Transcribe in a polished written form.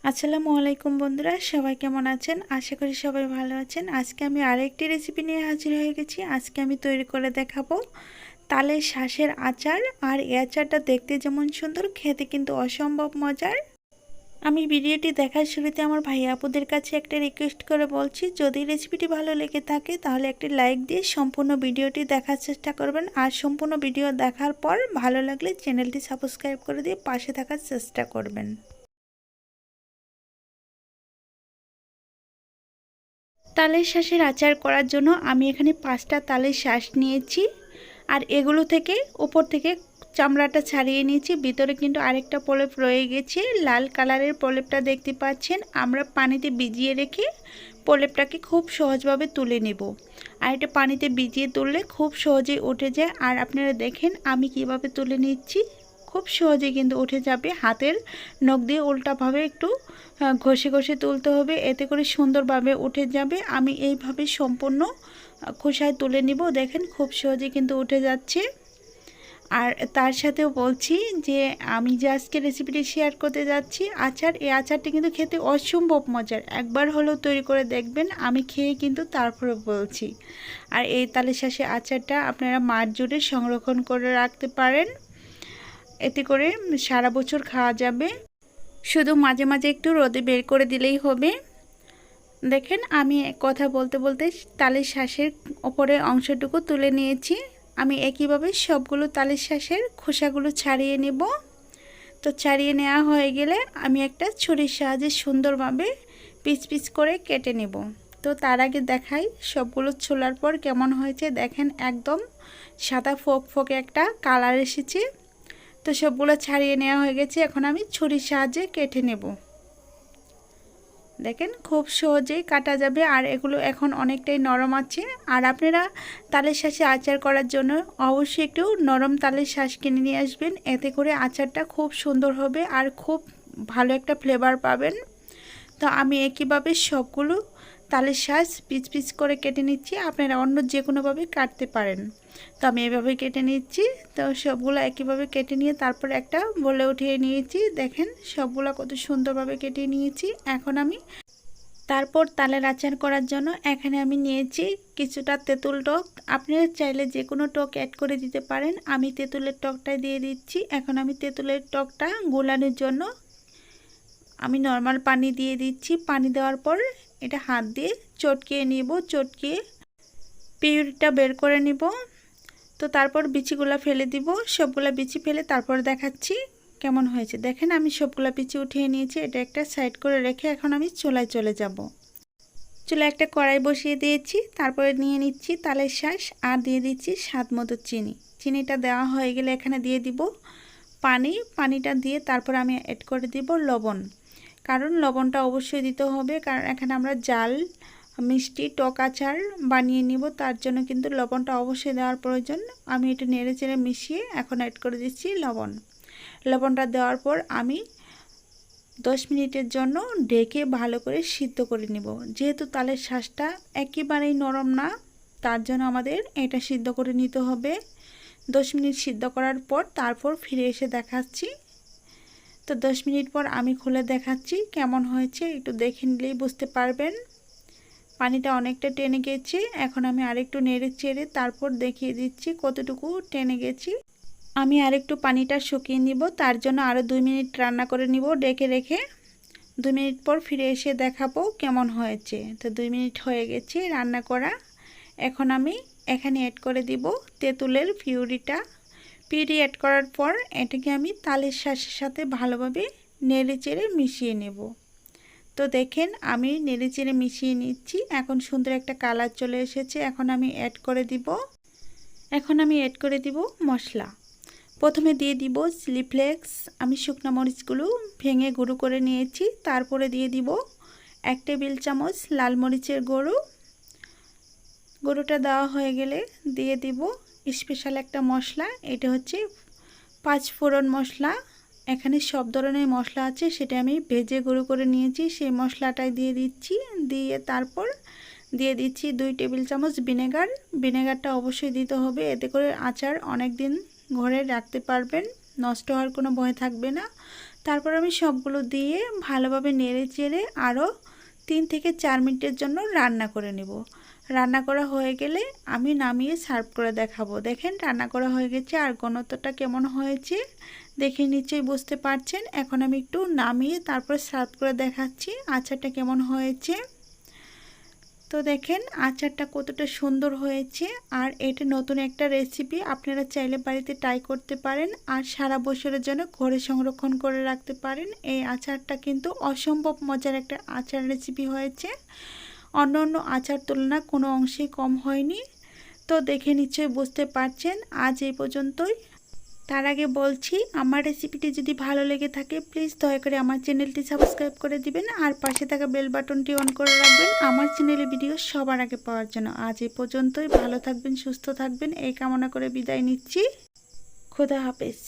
আসসালামু আলাইকুম বন্ধুরা, সবাই কেমন আছেন? আশা করি সবাই ভালো আছেন। আজকে আমি আরেকটি রেসিপি নিয়ে হাজির হয়ে গেছি। আজকে আমি তৈরি করে দেখাবো তালের শাঁসের আচার। আর এই আচারটা দেখতে যেমন সুন্দর, খেতে কিন্তু অসম্ভব মজার। আমি ভিডিওটি দেখার শুরুতে আমার ভাই আপুদের কাছে একটা রিকোয়েস্ট করে বলছি, যদি রেসিপিটি ভালো লেগে থাকে তাহলে একটি লাইক দিয়ে সম্পূর্ণ ভিডিওটি দেখার চেষ্টা করবেন। আর সম্পূর্ণ ভিডিও দেখার পর ভালো লাগলে চ্যানেলটি সাবস্ক্রাইব করে দিয়ে পাশে থাকার চেষ্টা করবেন। তালের শাঁসের আচার করার জন্য আমি এখানে 5টা তালের শাঁস নিয়েছি। আর এগুলো থেকে উপর থেকে চামড়াটা ছাড়িয়ে নিয়েছি। ভিতরে কিন্তু আরেকটা প্রলেপ রয়ে গেছে, লাল কালারের প্রলেপটা দেখতে পাচ্ছেন। আমরা পানিতে ভিজিয়ে রেখে প্রলেপটাকে খুব সহজভাবে তুলে নেব। আর এটা পানিতে ভিজিয়ে তুললে খুব সহজেই উঠে যায়। আর আপনারা দেখেন আমি কিভাবে তুলে নিচ্ছি, খুব সহজে কিন্তু উঠে যাবে। হাতের নখ দিয়ে উল্টাভাবে একটু ঘষে ঘষে তুলতে হবে, এতে করে সুন্দরভাবে উঠে যাবে। আমি এইভাবে সম্পূর্ণ খোসায় তুলে নিব। দেখেন খুব সহজে কিন্তু উঠে যাচ্ছে। আর তার সাথেও বলছি যে আমি যে আজকে রেসিপিটি শেয়ার করতে যাচ্ছি আচার, এই আচারটি কিন্তু খেতে অসম্ভব মজার। একবার হলেও তৈরি করে দেখবেন, আমি খেয়ে কিন্তু তারপরে বলছি। আর এই তালের শাঁসের আচারটা আপনারা মাস জুড়ে সংরক্ষণ করে রাখতে পারেন, এতে করে সারা বছর খাওয়া যাবে। শুধু মাঝে মাঝে একটু রোদে বের করে দিলেই হবে। দেখেন আমি কথা বলতে বলতে তালের শাঁসের ওপরে অংশটুকু তুলে নিয়েছি। আমি একইভাবে সবগুলো তালের শাঁসের খোসাগুলো ছাড়িয়ে নেব। তো ছাড়িয়ে নেওয়া হয়ে গেলে আমি একটা ছুরির সাহায্যে সুন্দরভাবে পিস পিস করে কেটে নেব। তো তার আগে দেখাই সবগুলো ছোলার পর কেমন হয়েছে। দেখেন একদম সাদা ফোক ফোকে একটা কালার এসেছে। তো সবগুলো ছাড়িয়ে নেওয়া হয়ে গেছে, এখন আমি ছুরির সাহায্যে কেটে নেব। দেখেন খুব সহজেই কাটা যাবে। আর এগুলো এখন অনেকটাই নরম আছে। আর আপনারা তালের শাঁসে আচার করার জন্য অবশ্যই একটু নরম তালের শাঁস কিনে নিয়ে আসবেন, এতে করে আচারটা খুব সুন্দর হবে আর খুব ভালো একটা ফ্লেভার পাবেন। তো আমি একইভাবে সবগুলো তালের শাঁস পিস পিস করে কেটে নিচ্ছি। আপনারা অন্য যে কোনোভাবে কাটতে পারেন, তো আমি এভাবে কেটে নিচ্ছি। তো সবগুলো একইভাবে কেটে নিয়ে তারপর একটা বলে উঠিয়ে নিয়েছি। দেখেন সবগুলো কত সুন্দরভাবে কেটে নিয়েছি। এখন আমি তারপর তালের আচার করার জন্য এখানে আমি নিয়েছি কিছুটা তেঁতুল টক। আপনারা চাইলে যে কোনো টক অ্যাড করে দিতে পারেন, আমি তেঁতুলের টকটাই দিয়ে দিচ্ছি। এখন আমি তেঁতুলের টকটা গোলানোর জন্য আমি নর্মাল পানি দিয়ে দিচ্ছি। পানি দেওয়ার পর এটা হাত দিয়ে চটকিয়ে নিব, চটকিয়ে পিউরিটা বের করে নিব। তো তারপর বিচিগুলো ফেলে দিব, সবগুলা বিচি ফেলে তারপর দেখাচ্ছি কেমন হয়েছে। দেখেন আমি সবগুলা বিচি উঠিয়ে নিয়েছি, এটা একটা সাইড করে রেখে এখন আমি চুলায় চলে যাব। চুলায় একটা কড়াই বসিয়ে দিয়েছি, তারপরে নিয়ে নিচ্ছি তালের শাঁস আর দিয়ে দিচ্ছি স্বাদ মতো চিনি। চিনিটা দেওয়া হয়ে গেলে এখানে দিয়ে দিব পানি। পানিটা দিয়ে তারপর আমি অ্যাড করে দিব লবণ, কারণ লবণটা অবশ্যই দিতে হবে, কারণ এখানে আমরা জাল মিষ্টি টক আচার বানিয়ে নিব, তার জন্য কিন্তু লবণটা অবশ্যই দেওয়ার প্রয়োজন। আমি এটা নেড়ে চেড়ে মিশিয়ে এখন অ্যাড করে দিচ্ছি লবণ। লবণটা দেওয়ার পর আমি 10 মিনিটের জন্য ঢেকে ভালো করে সিদ্ধ করে নেব। যেহেতু তালের শাঁসটা একেবারেই নরম না, তার জন্য আমাদের এটা সিদ্ধ করে নিতে হবে। 10 মিনিট সিদ্ধ করার পর তারপর ফিরে এসে দেখাচ্ছি। তো 10 মিনিট পর আমি খুলে দেখাচ্ছি কেমন হয়েছে, একটু দেখে নিলেই বুঝতে পারবেন। পানিটা অনেকটা টেনে গেছে। এখন আমি আরেকটু নেড়ে চেড়ে তারপর দেখিয়ে দিচ্ছি কতটুকু টেনে গেছি। আমি আরেকটু পানিটা শুকিয়ে নিব, তার জন্য আরও 2 মিনিট রান্না করে নিব ডেকে রেখে। 2 মিনিট পর ফিরে এসে দেখাবো কেমন হয়েছে। তো 2 মিনিট হয়ে গেছে রান্না করা। এখন আমি এখানে অ্যাড করে দিব তেঁতুলের পিউরি অ্যাড করার পর এটাকে আমি তালের শাঁসের সাথে ভালোভাবে নেড়ে চেড়ে মিশিয়ে নেব। তো দেখেন আমি নেড়ে চেড়ে মিশিয়ে নিচ্ছি, এখন সুন্দর একটা কালার চলে এসেছে। এখন আমি অ্যাড করে দিব মশলা। প্রথমে দিয়ে দিব চিলি ফ্লেক্স। আমি শুকনো মরিচগুলো ভেঙে গুঁড়ো করে নিয়েছি। তারপরে দিয়ে দিব 1 টেবিল চামচ লাল মরিচের গুঁড়োটা দেওয়া হয়ে গেলে দিয়ে দিব স্পেশাল একটা মশলা, এটা হচ্ছে 5 ফোড়ন মশলা। এখানে সব ধরনের মশলা আছে, সেটা আমি ভেজে গুঁড়ো করে নিয়েছি, সেই মশলাটাই দিয়ে দিচ্ছি। দিয়ে তারপর দিয়ে দিচ্ছি 2 টেবিল চামচ ভিনেগার। ভিনেগারটা অবশ্যই দিতে হবে, এতে করে আচার অনেক দিন ঘরে রাখতে পারবেন, নষ্ট হওয়ার কোনো ভয় থাকবে না। তারপর আমি সবগুলো দিয়ে ভালোভাবে নেড়ে চেড়ে আরও 3 থেকে 4 মিনিটের জন্য রান্না করে নেব। রান্না করা হয়ে গেলে আমি নামিয়ে সার্ভ করে দেখাবো। দেখেন রান্না করা হয়ে গেছে আর ঘনত্বটা কেমন হয়েছে দেখে নিশ্চয়ই বুঝতে পারছেন। এখন আমি একটু নামিয়ে তারপর সার্ভ করে দেখাচ্ছি আচারটা কেমন হয়েছে। তো দেখেন আচারটা কতটা সুন্দর হয়েছে। আর এটা নতুন একটা রেসিপি, আপনারা চাইলে বাড়িতে ট্রাই করতে পারেন আর সারা বছরের জন্য ঘরে সংরক্ষণ করে রাখতে পারেন। এই আচারটা কিন্তু অসম্ভব মজার একটা আচার রেসিপি হয়েছে, অন্য অন্য আচার তুলনা কোনো অংশেই কম হয়নি। তো দেখে নিশ্চয়ই বুঝতে পারছেন। আজ এই পর্যন্তই। তার আগে বলছি, আমার রেসিপিটি যদি ভালো লেগে থাকে প্লিজ দয়া করে আমার চ্যানেলটি সাবস্ক্রাইব করে দিবেন আর পাশে থাকা বেল বাটনটি অন করে রাখবেন আমার চ্যানেলে ভিডিও সবার আগে পাওয়ার জন্য। আজ এই পর্যন্তই। ভালো থাকবেন, সুস্থ থাকবেন এই কামনা করে বিদায় নিচ্ছি। খোদা হাফেজ।